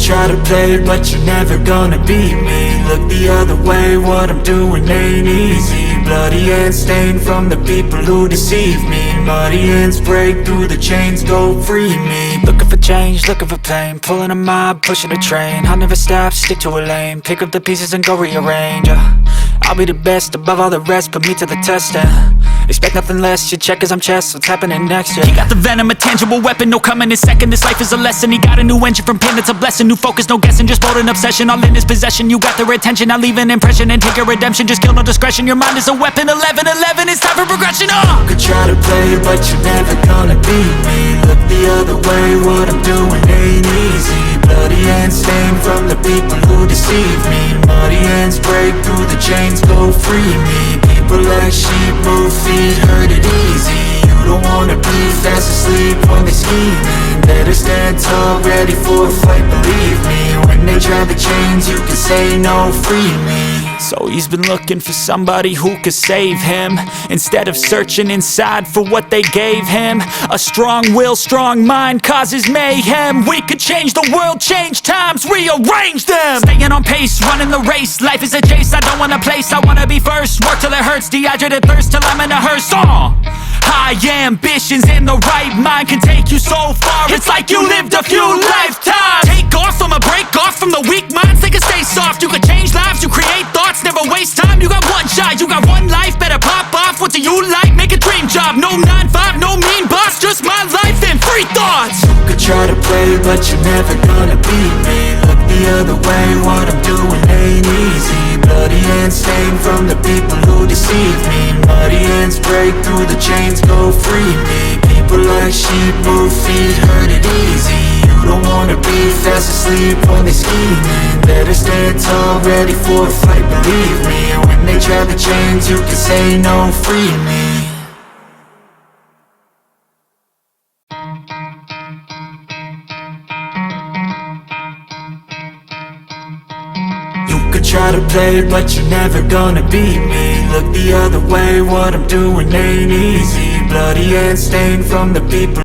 try to play, but you're never gonna beat me. Look the other way, what I'm doing ain't easy. Bloody hands stained from the people who deceive me. Muddy hands break through the chains, go free me. Looking for change, looking for pain, pulling a mob, pushing a train. I'll never stop, stick to a lane, pick up the pieces and go rearrange. I'll be the best above all the rest, put me to the test and expect nothing less, you check as I'm chess, what's happening next, yeah. He got the venom, a tangible weapon, no coming in second. This life is a lesson, he got a new engine from pain, it's a blessing. New focus, no guessing, just bold and obsession, all in his possession. You got their attention, I'll leave an impression and take your redemption. Just kill, no discretion, your mind is a weapon. 11-11, it's time for progression, You could try to play, but you're never gonna beat me. Look the other way, what I'm doing ain't easy. Bloody hands stained from the people who deceive me. Muddy hands break through the chains, go free me. People like sheep, move feet, hurt it easy. You don't wanna be fast asleep when they scheming. Better stand tall, ready for a fight, believe me. When they try the chains, you can say no, free me. So he's been looking for somebody who could save him, instead of searching inside for what they gave him. A strong will, strong mind causes mayhem. We could change the world, change times, rearrange them. Staying on pace, running the race. Life is a chase, I don't want a place, I wanna be first. Work till it hurts, dehydrated thirst till I'm in a hearse. High ambitions in the right mind can take you so far. It's like you lived a few lifetimes. Take off from a break off from the weak minds, they can stay soft. You can change lives, you create thoughts, never waste time. You got one shot, you got one life, better pop off. What do you like? Make a dream job. No 9-5, no mean boss, just my life and free thoughts. You could try to play, but you're never gonna beat me. Look the other way, what I'm doing ain't easy. Bloody hands stained from the people who deceive me. Muddy hands break through the chains, go free me. People like sheep, move feet, hurt it easy. You don't wanna be fast asleep when they scheming. Better stand tall, ready for a fight, believe me. When they try the chains, you can say no, free me. Try to play, but you're never gonna beat me. Look the other way, what I'm doing ain't easy. Bloody hands stained from the people